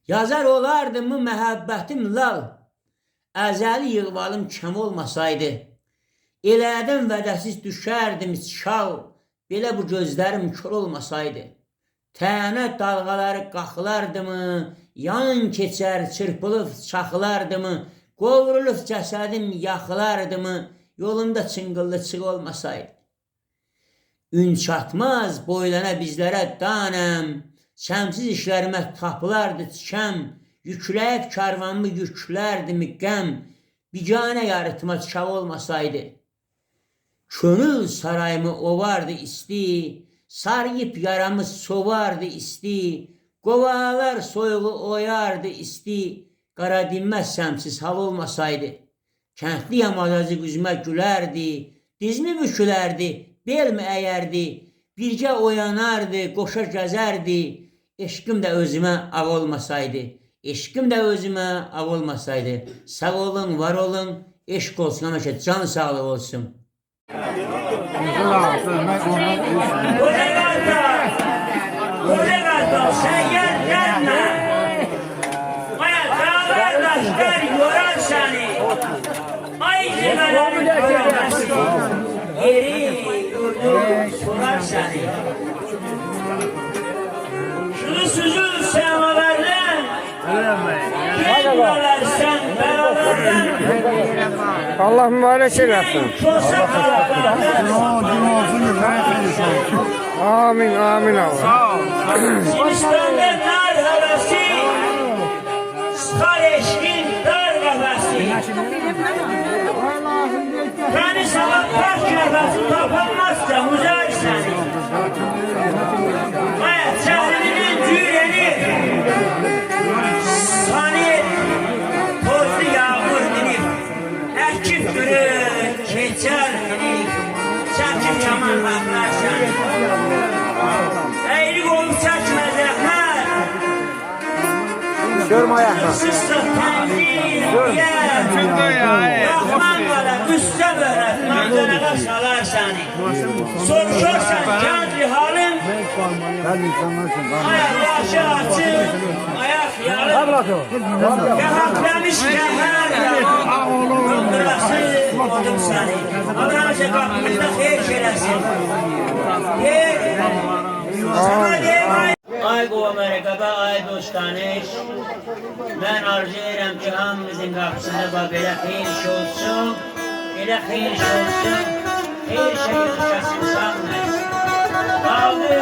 Yazar olardımı məhəbbətim lal, əzəli yığvalım kəm olmasaydı. Elədim vədəsiz düşərdim çal, belə bu gözlərim kör olmasaydı. Tənə dalğaları qaxılardımı, yan keçər çırpılıb çaxılardımı, qovrulub cəsədim yaxılardımı, yolumda çıngıllıq olmasaydı. Ün çatmaz boylana bizlərə danəm, şəmsiz işlərimə tapılardı tikəm, yükləyib karvanımı yüklərdimi qəm, biganə yarıtıma çav olmasaydı. Könül sarayımı ovardı isti, sarıyıp yaramı sovardı isti, qovalar soyuğu oyardı isti, qara dinməz səmsiz hava olmasaydı. Kəndli yamacacı üzümə gülərdi, dizmi bükülərdi, bel mi əyərdi, bircə oyanardı, qoşa gəzərdi, eşqim də özümə ağ olmasaydı, eşqim də özümə ağ olmasaydı. Sağ olun, var olun, eşq olsun, həmişə can sağlığı olsun. Sen gel gelme. Aya dağlar taşlar yorar seni. Ay zirveleri görmezsin. Yeri yurdu sorar seni. Şunu süzül semalardan. Gelmelersen beraberden. Allah mübarek eylesin. Amin, amin Allah. Sinistan'da nar havası, sıkar eşkin dar kafası. Yani sabah taş kafası kapanmazsa uzar seni. Hayat şehrinin cüreni, sani tozlu yağmur dinip, ekip durur, keçer dinip, çakır yaman baklar seni. Eğri olup çəkməz rəhmət. Görme ayakta. Sızsa tənzir Rahman qala üstə börət Manzarağa salar səni. Soruşursan kəndli halın, ayak başı açıq, ayak yalın. Qəhətləmiş qəhər Qındırası odum səni. Allah'a qapımızda xeyir şerəsin. Ay qovam ərəqəbə, ay dostanış. Mən arzu edirəm ki, hamımızın qapısında bax, belə xeyir iş olsun, belə xeyir iş olsun, xeyir şəhid düşəsin sağlayız. Qaldı,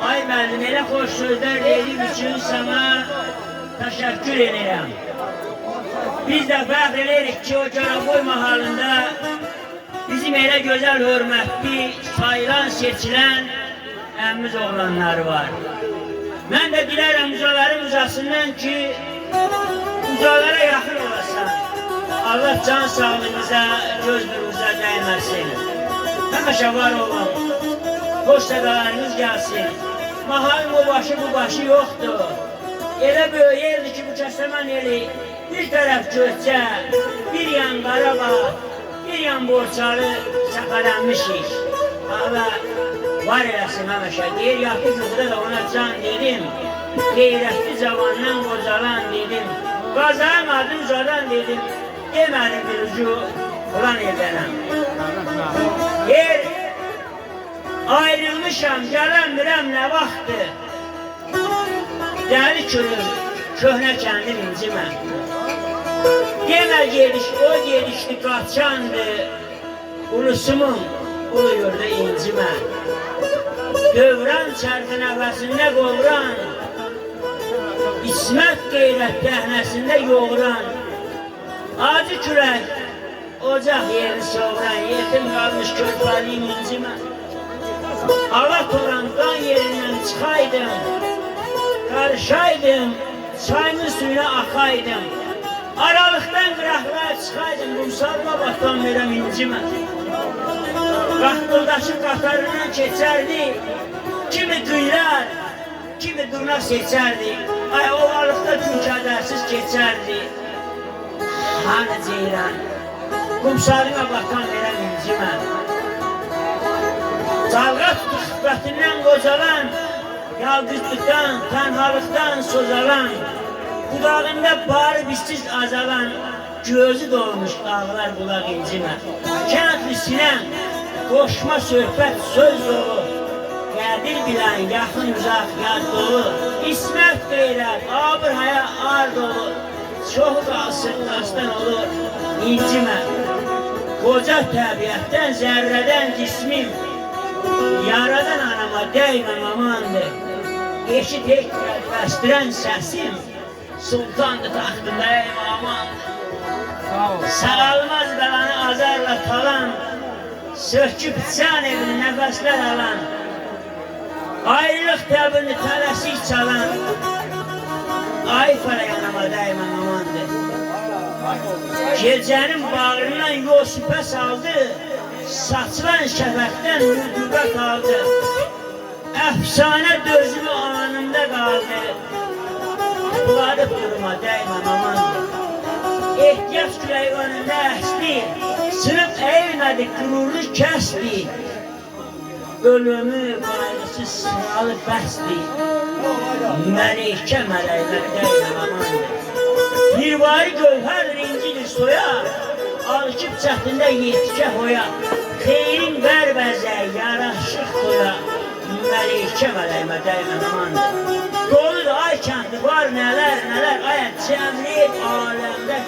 ay müəllim, elə xoş sözlər deyim üçün sana təşəkkür edirəm. Biz də fəxr edirik ki, o Caraboy mahalında bizim elə gözəl, hörmətli, sayılan, seçilən əmimiz oğlanları var. Mən də dilərəm uzaların uzasından ki, uzalara yaxın olasan. Allah can sağlığınıza, göz durunuza dəyməsin. Həmişə var olun, xoş sədalarınız gəlsin. Mahalın o başı, bu başı yoxdur. Elə böyük eldir ki, bu Kəsəmən eli bir tərəf Göyçə, bir yan Qarabağ, bir yan Borçalı səfələnmişik. Allah var eləsin həmişə. Deyir, yaxı yuxuda da ona can dedim. Qeyrətli cavandan qocalan dedim. Qazanamadım ucadan dedim. Demədim bir ucu ulan edənəm. Deyir, ayrılmışam, gələndirəm nə vaxtdır. Dəli kürür, köhnə kəndir incimə. Demə geliş, o gelişli qaçandı. Ulusumun uluyurdu incimə. Dövran çərti nəfəsində qovran, İsmət qeyrət dəhnəsində yoğuran, acı kürək, ocaq yeri soğuran, yetim qalmış körpəliyim incimə. Avat olan qan yerindən çıxaydım, qarışaydım, çayımın suyuna axaydım. Aralıqdan qıraqlara çıxaydım, qumsalına batan verəm incimə. Qaxtıldaşı qatarından keçərdi, kimi qıylar, kimi durna seçərdi. Ay ovalıqda gün kədərsiz keçərdi. Hani ceyran, qumsalına batan verəm incimə. Dalğa tutub xübbətindən qocalan, yalqızlıqdan, tənhalıqdan sozalan, budağında barı bizsiz azalan, gözü dolmuş ağlar bulaq incimə. Kəndli sinəm, qoşma söhbət söz dolu, qədir bilən yaxın uzaq yad dolu, İsmət qeyrət, abır haya ar dolu, çoxu qalsın dastan olur, incimə. Qoca təbiətdən, zərrədən cismim, yaradan anama dəyməm amandır. Eşit heklər bəstirən səsim, sultandı taxtındayım amandır. Sağalmaz bəlanı azarla talan, söküb can evini nəfəslər alan, ayrılıq təbini tələsik çalan, ay fərə yanama dəyməm amandır. Gecənin bağrından yol süpə saldı, saçılan şəfəkdən rütubə qaldı. Əfsanə dözümü anımda qaldı, buladıb duruma dəyməm amandır. Ehtiyac küləyi önündə əsli, sınıb eğilmədik, qürurlu kəsli. Ölümü qayğısı sıralı bəsli, məlikə mələklər dəyməm amandır. Mirvari gövhərdir incidir soya, alışıb çətində yetkə hoya, xeyrin bərbəzə yaraşıq toya, məlikə mələkmə dəyməm amandır. Doludur ay kəndi var nələr nələr, ayət cəmliyib aləmdə,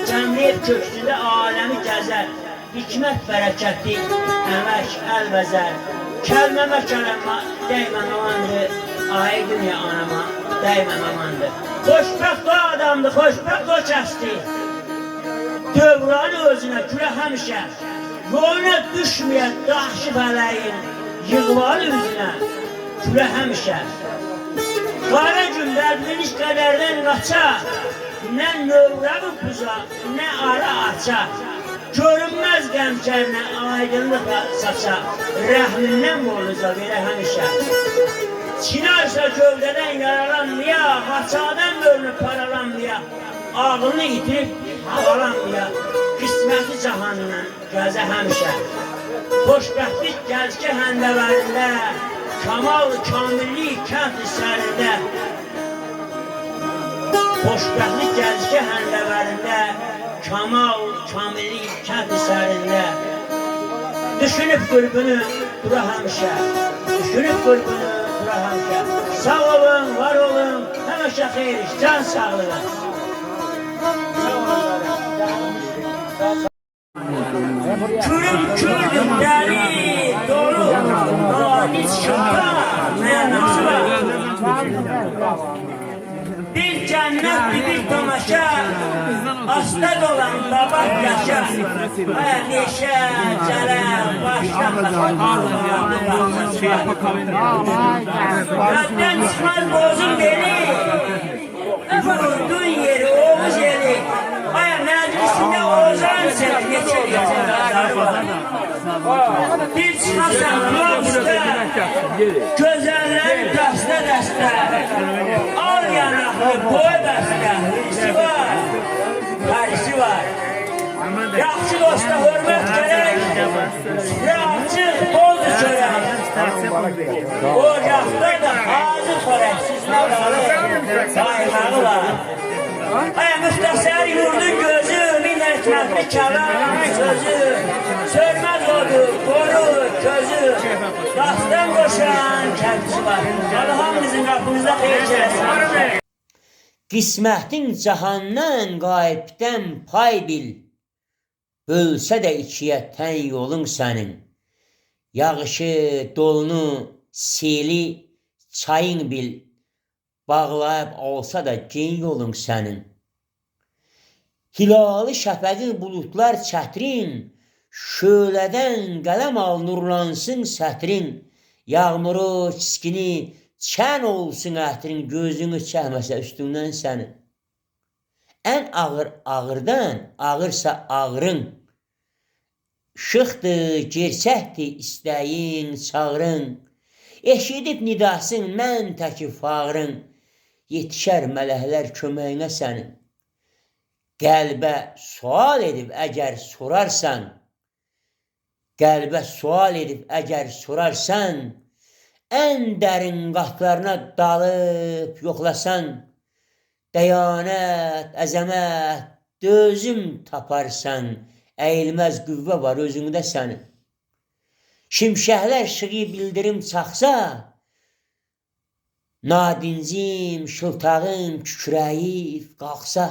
cəmliyib köksündə aləmi gəzər, hikmət bərəkətli, əmək əlbəzər, kəlməmə kələmə dəyməm amandır, ay dünya anama dəyməm amandır. Xoşbəxt o adamdır, xoşbəxt o kəsdi, dövranı özünə külə həmişə, yoluna düşməyən daşı fələyin, yığvalı üzünə külə həmişə. Qara gün dərdiniz qədərdən qaça, nə növrəvi buza, nə ara aça, görünməz qəmkərinə aydınlıqla saça, rəhmindən boğuluza verə həmişə. Çinarsa gövdədən yaralanmaya, haçadan bölünüb paralanmaya, ağlını itirib havalanmaya, qisməti cahanından gəzə həmişə. Xoşbəxtlik gəzkə həndəvərində, kamal, kamillik kənd əsərində. Xoşbəxtlik gəzkə həndəvərində, kamal, kamillik kənd əsərində. Düşünüb qürbünü dura həmişə, düşünüb qürbünü dura həmişə. Sağ olun, var olun, həmişə xeyir iş, can sağlığı. Kürüm kürdüm dəri, dolu, nalis şıqqa, mənası var. Bir cənnətli bir tamaşa, asta dolan babak yaşa, neşə, cələm, başdan Rəbdən çıxmaz bozun beni, vurduğun yeri, Oğuz yeri, məclisində ozan seni, neçə qazarı var. Bir çıxasan kulaq üstə, gözəllərin dəstə dəstə, al yanaqlı boy bəstə, hırisi var, pərisi var. Yaxşı dosta hörmət gərək, sıraçıq boldu çörək. Ocaqda da hazır xörəksiz nə qalır, qaymağı var. Müxtəsər yurdun gözü, min həkmətli kəlam sözü, sörməz odu, qoru, közü, dastan qoşan kəndisi var. Allah'ımızın qapımızda xeyir çələsin. Qismətin cahandan qayibdən pay bil, bölsə də ikiyə tən yolun sənin. Yağışı, dolunu, seli, çayın bil, bağlayıb olsa da gen yolun sənin. Hilalı şəfəqi bulutlar çətrin, şölədən qələm al nurlansın sətrin. Yağmuru, çiskini, çən olsun ətrin, gözünü çəkməsə üstündən sənin. Ən ağır ağırdan, ağırsa ağrın. Şıxdır, gerçəkdir istəyin, çağırın. Eşidib nidasın mən təki fağrın. Yetişər mələklər köməyinə sənin. Qəlbə sual edib əgər sorarsan, qəlbə sual edib əgər sorarsan, ən dərin qatlarına dalıb yoxlasan, dəyanət, əzəmət, dözüm taparsan, əyilməz qüvvə var özündə sənin. Şimşəklər şığı bildirim çaxsa, nadincim, şıltağım kükrəyib qalxsa,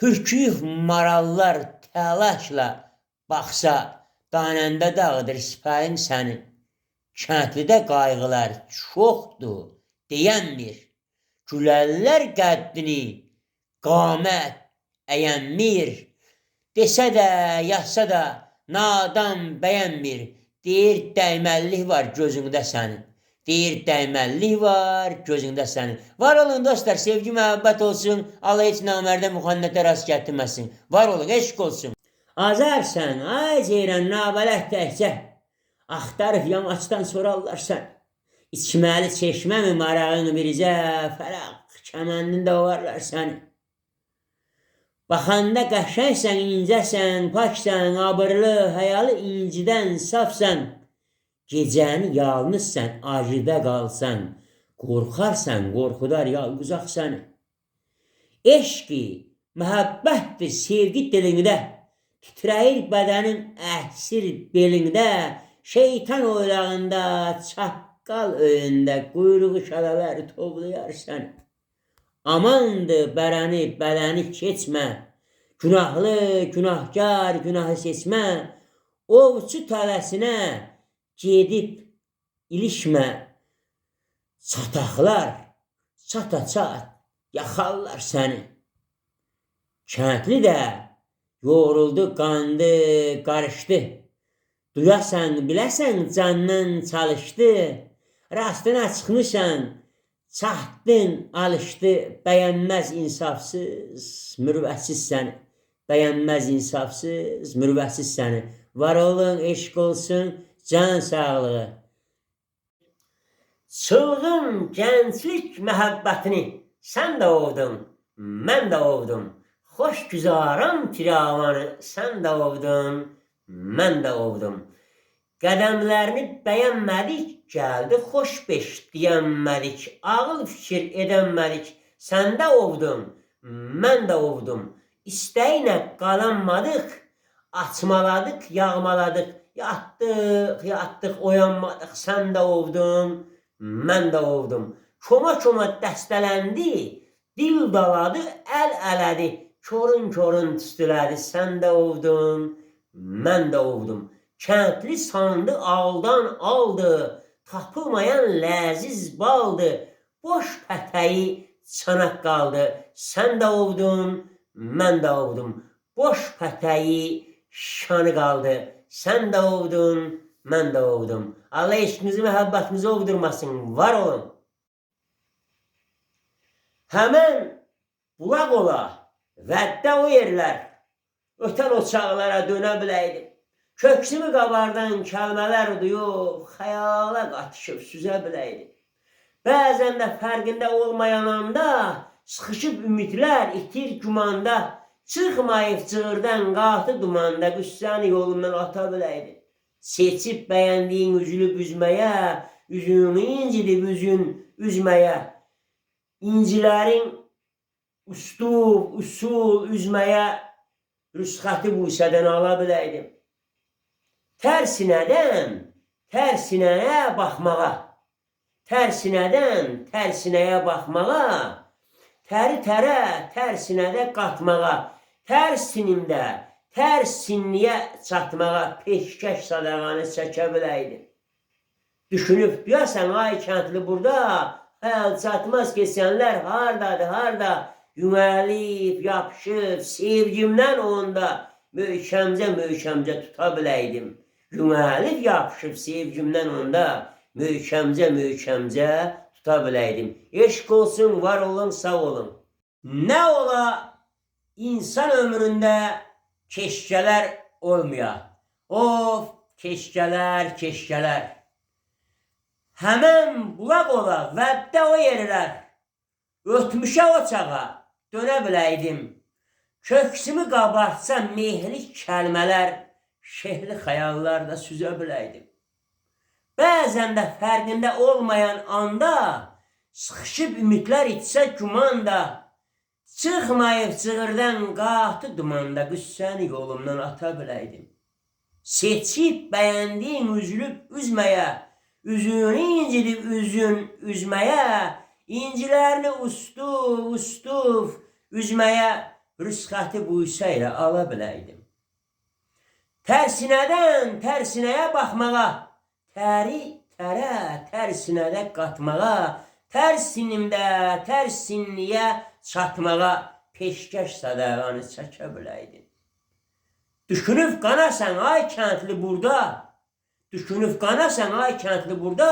hürküyüb marallar təlaşla baxsa, danəndə dağıdır sipəyin sənin. Kəndlidə qayğılar çoxdur, deyənmir. Gülərlər qəddini, qamət əyənmir. Desə də, yazsa da, nadan bəyənmir. Deyir, dəyməllik var gözündə sənin. Deyir, dəyməllik var gözündə sənin. Var olun dostlar, sevgi, məhəbbət olsun. Allah heç namərdə müxannətə rast gətirməsin. Var olun, eşq olsun. Azərsən, ay ceyran, nabələt təkcə. Axtarıb yamaçdan sorarlarsan. İçməli çeşməmi marağın biricə, fəraq kəməndində ovarlar səni. Baxanda qəşəngsən, incəsən, paksən, abırlı, həyalı incidən safsan. Gecəni yalnızsan, acıda qalsan, qorxarsan, qorxudar yalquzaq səni. Eşqi, məhəbbətdir sevgi dilində, titrəyir bədənin əhsir belində, şeytan oylağında, çaqqal öyündə, quyruğu şələlər tovlayar səni. Amandır bərəni, bədəni keçmə, günahlı, günahkar, günahı seçmə, ovçu tələsinə gedib ilişmə, çataqlar, çata-çat, yaxarlar səni. Kəndli də yoruldu, qandı, qarışdı. Duyasan, biləsən, candan çalışdı. Rastına çıxmışsan, çatdın, alışdı. Bəyənməz insafsız, mürvəsiz səni. Bəyənməz insafsız, mürvəsiz səni. Var olun, eşq olsun, can sağlığı. Çılğın gənclik məhəbbətini sən də ovdun, mən də ovdum. Xoş güzaran tiravanı sən də ovdun, mən də ovdum. Qədəmlərini bəyənmədik, gəldi xoş beş deyənmədik. Ağıl fikir edənmədik, sən də ovdun, mən də ovdum. İstəyinə qalanmadıq, açmaladıq, yağmaladıq. Yatdıq, yatdıq, oyanmadıq, sən də ovdun, mən də ovdum. Koma-koma dəstələndi, dil daladı, əl ələdi. Körün-körün tüstülədi, sən də ovdun, mən də ovdum. Kəndli sandı, aldan aldı, tapılmayan ləziz baldı. Boş pətəyi çanaq qaldı, sən də ovdun, mən də ovdum. Boş pətəyi şanı qaldı, sən də ovdun, mən də ovdum. Allah eşqinizi, məhəbbətinizi ovdurmasın, var olun. Həmən bulaq ola, vəddə o yerlər, ötən o çağlara dönə biləydim. Köksümü qabardan kəlmələr duyub, xəyala qatışıb süzə biləydim. Bəzən də fərqində olmayan anda, sıxışıb ümidlər, itir gümanda, çıxmayıb cığırdan, qatı dumanda, qüssəni yolundan ata biləydim. Seçib bəyəndiyin üzülü büzməyə, üzünü incidib üzün üzməyə, incilərin usul üzməyə, rüsxəti bu isədən ala biləydim. Tərsinədən tərsinəyə baxmağa, tərsinədən tərsinəyə baxmağa, təri tərə tərsinədə qatmağa, tərsinimdə tərsinliyə çatmağa peşkəş sadağanı çəkə biləydim. Düşünüb deyəsən, ay kəndli burada, həl çatmaz keçənlər hardadır, harda? Yüməlib, yapışıb, sevgimdən onda möhkəmcə tuta biləydim. Yüməlib, yapışıb, sevgimdən onda möhkəmcə tuta biləydim. Eşq olsun, var olun, sağ olun. Nə ola insan ömründə keşkələr olmaya? Of, keşkələr, keşkələr. Həmən bulaq ola, vəddə o yerlər, ötmüşə o çağa dönə biləydim. Köksümü qabartsa mehli kəlmələr, şehli xəyallarda süzə biləydim. Bəzən də fərqində olmayan anda sıxışıb ümidlər itsə güman da, çıxmayıb cığırdan qatı dumanda qüssəni yolumdan ata biləydim. Seçib bəyəndiyin üzülüb üzməyə, üzünü incidib üzməyə, incilərini ustuf üzməyə rüsxəti buysa ilə ala biləydim. Tərsinədən tərsinəyə baxmağa, təri tərə tərsinədə qatmağa, tərsinimdə tərsinliyə çatmağa peşkəş sədaqanı çəkə biləydim. Düşünüb qanasan ay kəndli burada, düşünüb qanasan ay kəndli burada,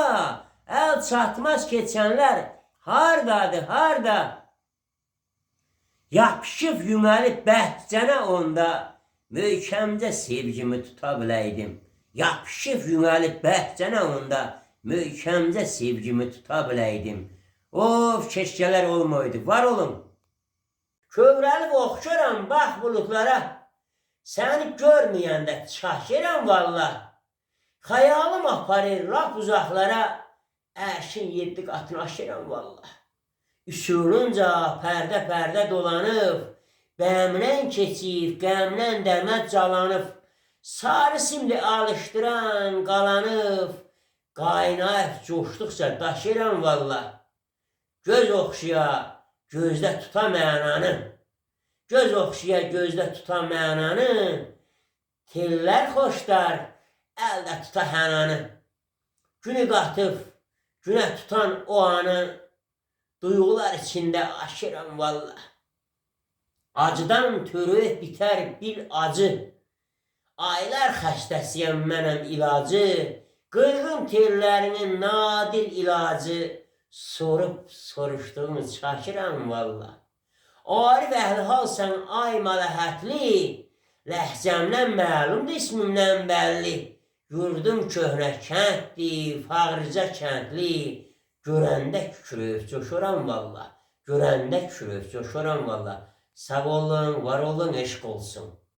əl çatmaz keçənlər hardadır, harda? Yapışıb yüməlib bəhcənə onda, möhkəmcə sevgimi tuta biləydim. Yapışıb yüməlib bəhcənə onda, möhkəmcə sevgimi tuta biləydim. Of, keşkələr olmaydı, var olun. Kövrəlib oxşaram bax bulutlara, səni görməyəndə çaşıram valla. Xəyalım aparır lap uzaqlara, ərşin 7 qatını aşıram valla. Üsulunca pərdə dolanıb, bəmlən keçib, qəmlən dəmət calanıb, sarı simli alışdıran qalanıb, qaynayıb coşduqca daşıram valla. Göz oxşuya, gözdə tuta mənanı, göz oxşuya, gözdə tuta mənanı, tellər xoşlar, əldə tuta hənanı. Günü qatıb, günə tutan o anı, duyğular içində aşıram valla. Acıdan törüyüb bitər bir acı, aylar xəstəsiyəm mənəm ilacı, qırğın tellərinin nadir ilacı, soruşduğum çaşıram valla. Arif əhl-halsan ay mələhətli, ləhcəmdən məlumdur ismimdən bəlli. Yurdum köhnə kəndli, fağırca kəndli, görəndə kükrüb coşuram valla. Görəndə kükrüb coşuram valla. Sağ olun, var olun, eşq olsun.